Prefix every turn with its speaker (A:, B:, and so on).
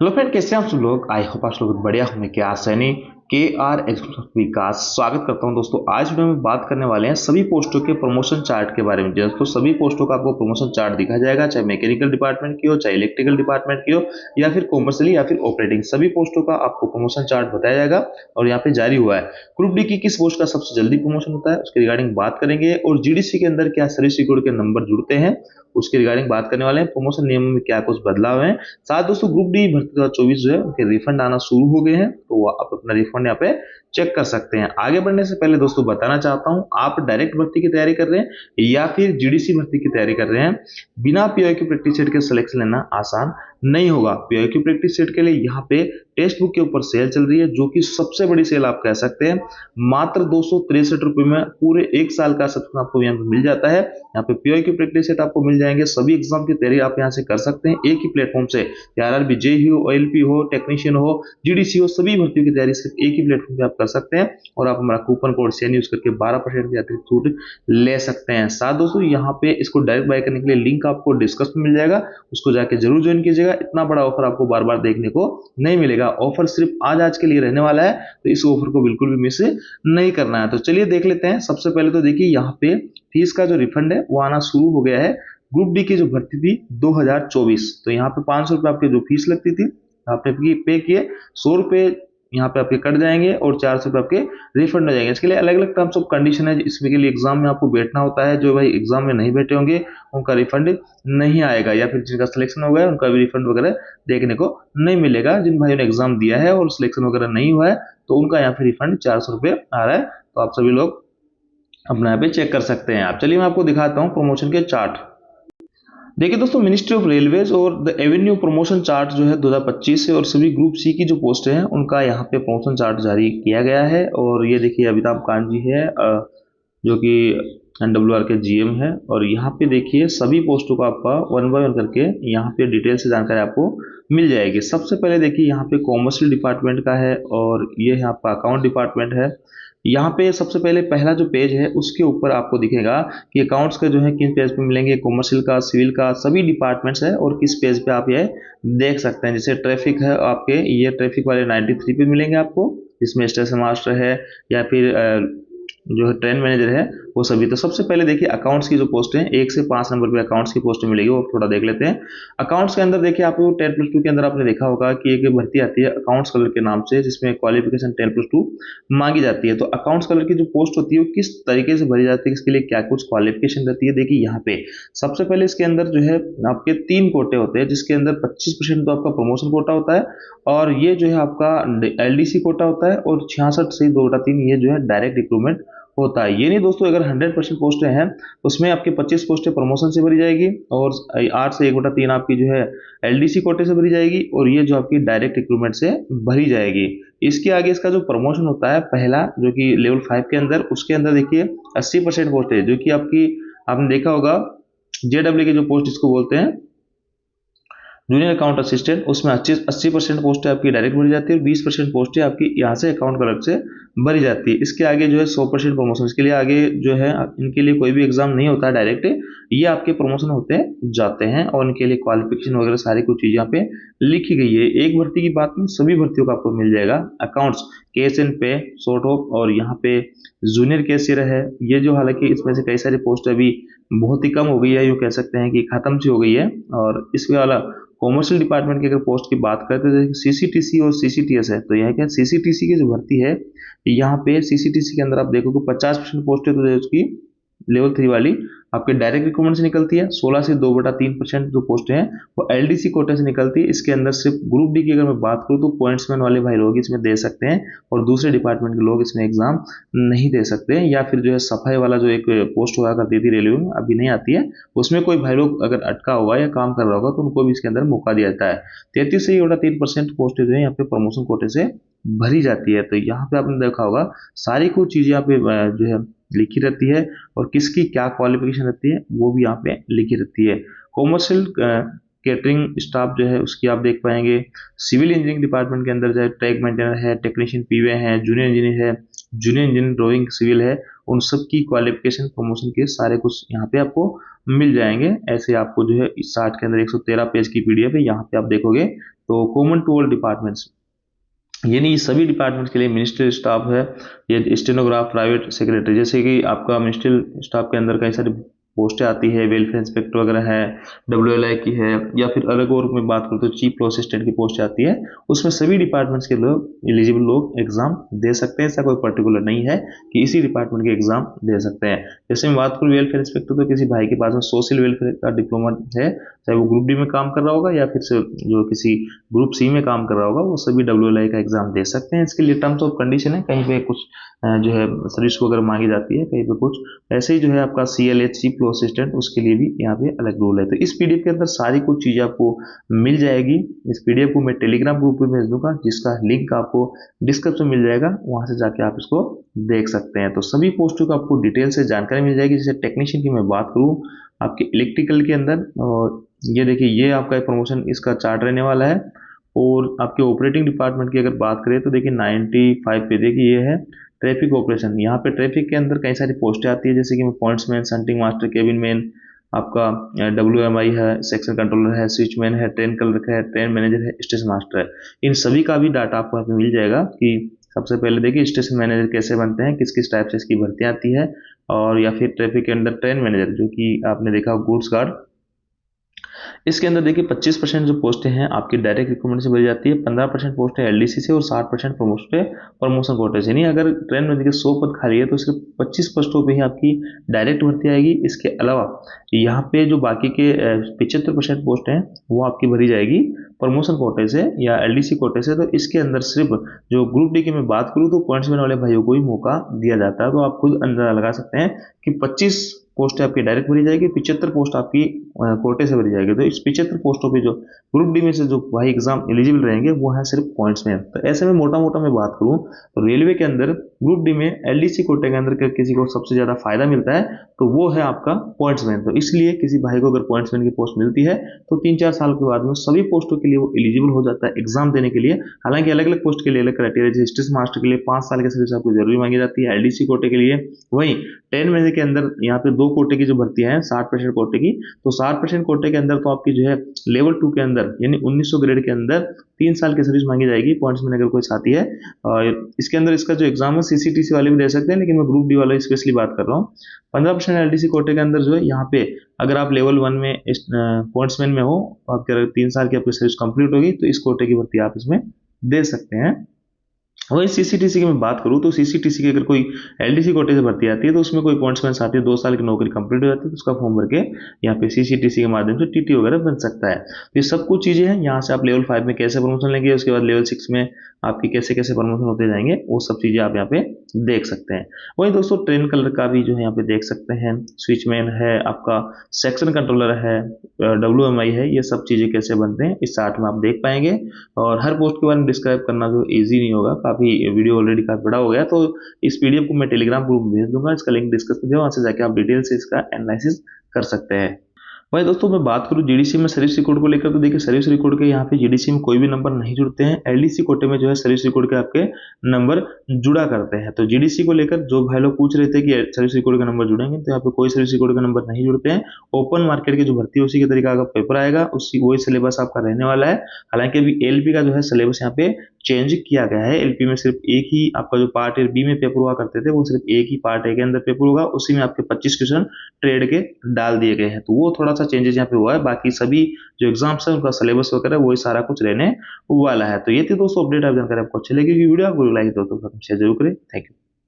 A: Hello friend, कैसे हैं आप सब लोग। आई होप आप सब लोग बढ़िया होंगे। क्या सैनी के आर एजुकेशन विकास स्वागत करता हूं दोस्तों। आज वीडियो में बात करने वाले हैं सभी पोस्टों के प्रमोशन चार्ट के बारे में। दोस्तों सभी पोस्टों का आपको प्रमोशन चार्ट दिखा जाएगा, चाहे मैकेनिकल डिपार्टमेंट की हो, चाहे इलेक्ट्रिकल डिपार्टमेंट की हो, या फिर कॉमर्शियली या फिर ऑपरेटिंग, सभी पोस्टों का आपको प्रमोशन चार्ट बताया जाएगा और यहाँ पे जारी हुआ है। ग्रुप डी की किस पोस्ट का सबसे जल्दी प्रमोशन होता है उसके रिगार्डिंग बात करेंगे, और जीडीसी के अंदर क्या सर्विस रिकॉर्ड के नंबर जुड़ते हैं उसके रिगार्डिंग बात करने वाले हैं। प्रमोशन नियम में क्या कुछ बदलाव है। साथ दोस्तों ग्रुप डी भर्ती 2024 जो है उनके रिफंड आना शुरू हो गए हैं, तो आप अपना रिफंड यहाँ पे चेक कर सकते हैं। आगे बढ़ने से पहले दोस्तों बताना चाहता हूं, आप डायरेक्ट भर्ती की तैयारी कर रहे हैं या फिर जीडीसी भर्ती की तैयारी कर रहे हैं, बिना पीओक्यू प्रैक्टिस सेट के सिलेक्शन लेना आसान नहीं होगा। पीओक्यू प्रैक्टिस सेट के लिए यहाँ पे टेक्स्ट बुक के ऊपर सेल चल रही है, जो कि सबसे बड़ी सेल आप कह सकते हैं। मात्र 263 रुपए में पूरे एक साल का सब्सक्रिप्शन आपको यहाँ पे मिल जाता है। यहाँ पे पीओक्यू प्रैक्टिस सेट आपको मिल जाएंगे, सभी एग्जाम की तैयारी आप यहाँ से कर सकते हैं एक ही प्लेटफॉर्म से। आरआरबी जेई हो, ओएलपी हो, टेक्नीशियन हो, जीडीसी हो, सभी भर्तियों की तैयारी सिर्फ एक ही प्लेटफॉर्म पे आप कर सकते हैं। और आप हमारा कूपन कोड सेन यूज करके 12% की अतिरिक्त छूट ले सकते हैं। साथ दोस्तों यहाँ पे इसको डायरेक्ट बाय करने के लिए लिंक आपको डिस्क्रिप्शन में मिल जाएगा, उसको जाके जरूर ज्वाइन कीजिएगा। इतना बड़ा ऑफर आपको बार बार देखने को नहीं मिलेगा। ऑफर सिर्फ आज के लिए रहने वाला है, तो इस ऑफर को बिल्कुल भी मिस नहीं करना है। तो चलिए देख लेते हैं। सबसे पहले तो देखिए यहाँ पे फीस का जो रिफंड है वो आना शुरू हो गया है। ग्रुप डी की जो भर्ती थी 2024, तो यहाँ पे 500 रुपए आपकी जो फीस लगती थी आपने पे किए, 100 रुपए यहाँ पे आपके कट जाएंगे और 400 रुपए आपके रिफंड हो जाएंगे। इसके लिए अलग अलग टर्म्स ऑफ कंडीशन है। इसके लिए एग्जाम में आपको बैठना होता है। जो भाई एग्जाम में नहीं बैठे होंगे उनका रिफंड नहीं आएगा, या फिर जिनका सिलेक्शन हो गया उनका भी रिफंड वगैरह देखने को नहीं मिलेगा। जिन भाइयों ने एग्जाम दिया है और सिलेक्शन वगैरह नहीं हुआ है तो उनका यहाँ पे रिफंड 400 रुपये आ रहा है। तो आप सभी लोग अपना यहाँ पे चेक कर सकते हैं। आप चलिए मैं आपको दिखाता हूँ प्रमोशन के चार्ट। देखिए दोस्तों, मिनिस्ट्री ऑफ रेलवेज और द एवेन्यू प्रमोशन चार्ट जो है 2025 से, और सभी ग्रुप सी की जो पोस्ट हैं उनका यहाँ पे प्रमोशन चार्ट जारी किया गया है। और ये देखिए अमिताभ कांत जी है, जो कि एनडब्ल्यूआर के जीएम है। और यहाँ पे देखिए सभी पोस्टों का आपका वन बाय वन करके यहाँ पे डिटेल से जानकारी आपको मिल जाएगी। सबसे पहले देखिए यहाँ पे कॉमर्शियल डिपार्टमेंट का है, और ये है आपका अकाउंट डिपार्टमेंट है। यहाँ पे सबसे पहले पहला जो पेज है उसके ऊपर आपको दिखेगा कि अकाउंट्स का जो है किस पेज पे मिलेंगे, कॉमर्शियल का, सिविल का, सभी डिपार्टमेंट्स है और किस पेज पे आप ये देख सकते हैं। जैसे ट्रैफिक है आपके, ये ट्रैफिक वाले 93 पे मिलेंगे आपको, जिसमें स्टेशन मास्टर है या फिर जो है ट्रेन मैनेजर है, वो सभी। तो सबसे पहले देखिए अकाउंट्स की जो पोस्ट है 1 से 5 नंबर पे अकाउंट्स की पोस्ट मिलेगी, वो थोड़ा देख लेते हैं। अकाउंट्स के अंदर देखिए आपको 10+2 के अंदर आपने देखा होगा कि एक भर्ती आती है अकाउंट्स कलर के नाम से, जिसमें क्वालिफिकेशन 10+2 मांगी जाती है। तो अकाउंट्स कलर की जो पोस्ट होती है वो किस तरीके से भरी जाती है, इसके लिए क्या कुछ क्वालिफिकेशन रहती है, देखिए यहाँ पे सबसे पहले इसके अंदर जो है आपके 3 कोटे होते हैं, जिसके अंदर 25% तो आपका प्रमोशन कोटा होता है, और ये जो है आपका एलडीसी कोटा होता है, और 66 से 2/3 ये जो है डायरेक्ट रिक्रूटमेंट होता है। ये नहीं दोस्तों, अगर 100% पोस्टें हैं उसमें आपके 25 पोस्टें प्रमोशन से भरी जाएगी, और 8 से 1/3 आपकी जो है एलडीसी कोटे से भरी जाएगी, और ये जो आपकी डायरेक्ट रिक्रूटमेंट से भरी जाएगी। इसके आगे इसका जो प्रमोशन होता है पहला, जो कि लेवल 5 के अंदर, उसके अंदर देखिए 80% पोस्ट है, जो कि आपकी आपने देखा होगा जेडब्ल्यू की जो पोस्ट इसको बोलते हैं जूनियर अकाउंट असिस्टेंट, उसमें 80% पोस्टें आपकी डायरेक्ट भरी जाती है और 20% पोस्टें आपकी यहाँ से अकाउंट क्लर्क से भरी जाती है। इसके आगे जो है 100% प्रमोशन, इसके लिए आगे जो है इनके लिए कोई भी एग्जाम नहीं होता है डायरेक्ट, ये आपके प्रमोशन होते जाते हैं, और इनके लिए क्वालिफिकेशन वगैरह सारी कुछ चीज़ यहाँ पे लिखी गई है। एक भर्ती की बात नहीं, सभी भर्तियों का आपको मिल जाएगा। अकाउंट्स केस एंड पे शॉर्ट ऑफ, और यहाँ पे जूनियर कैशियर है, ये जो हालांकि इसमें से कई सारी पोस्ट अभी बहुत ही कम हो गई है, यूँ कह सकते हैं कि खत्म सी हो गई है। और इसके वाला कॉमर्शियल डिपार्टमेंट की अगर पोस्ट की बात करते हैं तो सीसीटीसी और सीसीटीएस है। तो यह क्या सीसीटीसी की जो भर्ती है, यहाँ पे सीसीटीसी के अंदर आप देखोगे 50% पोस्ट है, तो उसकी लेवल 3 वाली आपके डायरेक्ट रिक्रूटमेंट से निकलती है। 16 से 2/3% जो पोस्ट हैं वो एलडीसी कोटे से निकलती है। इसके अंदर सिर्फ ग्रुप डी की अगर मैं बात करूँ तो पॉइंट्समैन वाले भाई लोग इसमें दे सकते हैं, और दूसरे डिपार्टमेंट के लोग इसमें एग्जाम नहीं दे सकते हैं। या फिर जो है सफाई वाला जो एक पोस्ट हुआ करती थी रेलवे में, अभी नहीं आती है, उसमें कोई भाई लोग अगर अटका हुआ या काम कर रहा होगा तो उनको भी इसके अंदर मौका दिया जाता है। 33 से 3% पोस्ट जो है यहाँ पे प्रमोशन कोटे से भरी जाती है। तो यहाँ पे आपने देखा होगा सारी कुछ चीजें यहाँ पे जो है लिखी रहती है, और किसकी क्या क्वालिफिकेशन रहती है वो भी यहाँ पे लिखी रहती है। कॉमर्शियल कैटरिंग स्टाफ जो है उसकी आप देख पाएंगे। सिविल इंजीनियरिंग डिपार्टमेंट के अंदर जो है ट्रैक मेंटेनर है, टेक्नीशियन पीवे है, जूनियर इंजीनियर है, जूनियर इंजीनियर ड्राइंग सिविल है, उन सब की क्वालिफिकेशन प्रमोशन के सारे कुछ यहाँ पे आपको मिल जाएंगे। ऐसे आपको जो है इस 60 के अंदर 113 पेज की पीडीएफ है, यहाँ पे आप देखोगे तो कॉमन टू ऑल डिपार्टमेंट्स, यानी सभी डिपार्टमेंट्स के लिए मिनिस्ट्रियल स्टाफ है, ये स्टेनोग्राफ, प्राइवेट सेक्रेटरी, जैसे कि आपका मिनिस्ट्रियल स्टाफ के अंदर कई सारी पोस्टें आती है, वेलफेयर इंस्पेक्टर वगैरह है, WLI की है, या फिर अलग और में बात करूँ तो चीफ लॉ असिस्टेंट की पोस्ट आती है। उसमें सभी डिपार्टमेंट्स के लोग एलिजिबल लोग एग्जाम दे सकते हैं, ऐसा कोई पर्टिकुलर नहीं है कि इसी डिपार्टमेंट के एग्जाम दे सकते हैं। जैसे मैं बात करूँ वेलफेयर इंस्पेक्टर, तो किसी भाई के पास में सोशल वेलफेयर का डिप्लोमा है, चाहे वो ग्रुप डी में काम कर रहा होगा या फिर जो किसी ग्रुप सी में काम कर रहा होगा, वो सभी WLI का एग्जाम दे सकते हैं। इसके लिए टर्म्स ऑफ कंडीशन है, कहीं पे कुछ जो है सर्विस वगैरह मांगी जाती है, कहीं पे कुछ ऐसे ही जो है आपका CLA चीफ लॉ असिस्टेंट, उसके लिए भी यहाँ पे अलग रूल है। तो इस पीडीएफ के अंदर सारी कुछ चीजें आपको मिल जाएगी। इस पीडीएफ को मैं टेलीग्राम ग्रुप में भेज दूंगा, जिसका लिंक आपको डिस्क्रिप्शन में मिल जाएगा, वहां से जाके आप इसको देख सकते हैं। तो सभी पोस्टों का आपको डिटेल से जानकारी मिल जाएगी। जैसे टेक्नीशियन की मैं बात करूँ आपके इलेक्ट्रिकल के अंदर, और ये देखिए ये आपका प्रमोशन इसका चार्ट रहने वाला है। और आपके ऑपरेटिंग डिपार्टमेंट की अगर बात करें तो देखिए 95 पे देखिए ये है ट्रैफिक ऑपरेशन। यहाँ पे ट्रैफिक के अंदर कई सारी पोस्टें आती है, जैसे कि pointsman, shunting master, cabin man, आपका WMI है, सेक्शन कंट्रोलर है, स्विचमैन है, ट्रेन क्लर्क है, ट्रेन मैनेजर है, स्टेशन मास्टर है। इन सभी का भी डाटा आपको यहाँ पे मिल जाएगा कि सबसे पहले देखिए स्टेशन मैनेजर कैसे बनते हैं, किस किस टाइप से इसकी भर्ती आती है, और या फिर ट्रैफिक के अंदर ट्रेन मैनेजर, जो कि आपने देखा गुड्स गार्ड, इसके अंदर देखिए 25% जो पोस्टें हैं आपकी डायरेक्ट रिक्रूटमेंट से भरी जाती है, 15% पोस्टें LDC से और 60% प्रमोशन कोटे से। यानी अगर ट्रेन में देखिए 100 पद खाली है तो सिर्फ 25 पोस्टों पे ही आपकी डायरेक्ट भर्ती आएगी। इसके अलावा यहाँ पे जो बाकी के 75% पोस्ट हैं वो आपकी भरी जाएगी प्रमोशन कोटे से या LDC कोटे से। तो इसके अंदर सिर्फ जो ग्रुप डी की मैं बात करूँ तो पॉइंट्समैन वाले भाइयों को ही मौका दिया जाता है। तो आप खुद अंदाजा लगा सकते हैं कि 25 पोस्ट आपकी डायरेक्ट भरी जाएगी, 75 पोस्ट आपकी कोटे से भरी जाएगी। तो इस 75 पोस्टों पे जो ग्रुप डी में से जो भाई एग्जाम एलिजिबल रहेंगे वो है सिर्फ पॉइंट्स में। तो ऐसे में मोटा मोटा मैं बात करूं तो रेलवे के अंदर ग्रुप डी में LDC कोटे के अंदर किसी को सबसे ज्यादा फायदा मिलता है तो वो है आपका पॉइंट्समैन। तो इसलिए किसी भाई को अगर पॉइंट्समैन की पोस्ट मिलती है तो 3-4 साल के बाद में सभी पोस्टों के लिए वो एलिजिबल हो जाता है एग्जाम देने के लिए। हालांकि अलग अलग पोस्ट के लिए अलग क्राइटेरिया, जैसे स्टेशन मास्टर के लिए 5 साल की सर्विस आपको जरूरी मांगी जाती है LDC कोटे के लिए। वहीं ट्रेन मैनेजर के अंदर यहाँ पे 2 कोटे की जो भर्ती है 60% कोटे की, तो 60% कोटे के अंदर तो आपकी जो है लेवल 2 के अंदर यानी 1900 ग्रेड के अंदर 3 साल की सर्विस मांगी जाएगी पॉइंट्स में अगर कोई साथी है। और इसके अंदर इसका जो एग्जाम है CCTC वाले भी दे सकते हैं, लेकिन मैं ग्रुप डी वाला स्पेशली बात कर रहा हूँ। 15% LDC कोटे के अंदर जो है यहाँ पे अगर आप लेवल 1 में पॉइंट्समैन में हो, आपके अगर 3 साल की आपकी सर्विस कंप्लीट होगी तो इस कोटे की भर्ती आप इसमें दे सकते हैं। वही CCTC की मैं बात करूं तो CCTC की अगर कोई LDC कोटे से भर्ती आती है तो उसमें कोई पॉइंट्समैन साथी है, 2 साल की नौकरी कंप्लीट हो जाती है तो उसका फॉर्म भर के यहाँ पे CCTC के माध्यम से TT वगैरह बन सकता है। तो ये सब कुछ चीजें हैं। यहाँ से आप लेवल 5 में कैसे प्रमोशन लेंगे, उसके बाद लेवल 6 में आपकी कैसे कैसे प्रमोशन होते जाएंगे, वो सब चीजें आप यहाँ पे देख सकते हैं। वही दोस्तों ट्रेन कलर का भी जो है यहाँ पे देख सकते हैं, स्विचमैन है, आपका सेक्शन कंट्रोलर है, WMI है, ये सब चीजें कैसे बनते हैं इस चार्ट में आप देख पाएंगे। और हर पोस्ट के बारे में डिस्क्राइब करना जो ईजी नहीं होगा, काफी वीडियो ऑलरेडी काफी बड़ा हो गया, तो इस PDF को मैं टेलीग्राम ग्रुप में भेज दूंगा, इसका लिंक डिस्कस में, वहां से जाके आप डिटेल से इसका एनालिसिस कर सकते हैं। वही दोस्तों मैं बात करूं GDC में सर्विस रिकॉर्ड को लेकर, तो देखिए सर्विस रिकॉर्ड के यहाँ पे GDC में कोई भी नंबर नहीं जुड़ते हैं, LDC कोटे में जो है सर्विस रिकॉर्ड के आपके नंबर जुड़ा करते हैं। तो GDC को लेकर जो भाई लोग पूछ रहे थे कि सर्विस रिकॉर्ड का नंबर जुड़ेंगे, तो यहाँ पे कोई सर्विस रिकॉर्ड का नंबर नहीं जुड़ते हैं। ओपन मार्केट की जो भर्ती है उसी के तरीका का पेपर आएगा, उसी वही सिलेबस आपका रहने वाला है। हालांकि अभी LP का जो है सिलेबस यहाँ पे चेंज किया गया है। LP में सिर्फ एक ही आपका जो पार्ट B में पेपर हुआ करते थे, वो सिर्फ एक ही पार्ट A के अंदर पेपर होगा, उसी में आपके 25 क्वेश्चन ट्रेड के डाल दिए गए हैं। तो वो थोड़ा सा चेंजेस यहाँ पे हुआ है, बाकी सभी जो एग्जाम्स है उनका सिलेबस वगैरह वही सारा कुछ रहने वाला है। तो ये थी दोस्तों अपडेट। आप जानकारी आपको अच्छी लगी वीडियो, आपको लाइक दोस्तों शेयर जरूर करें। Thank you.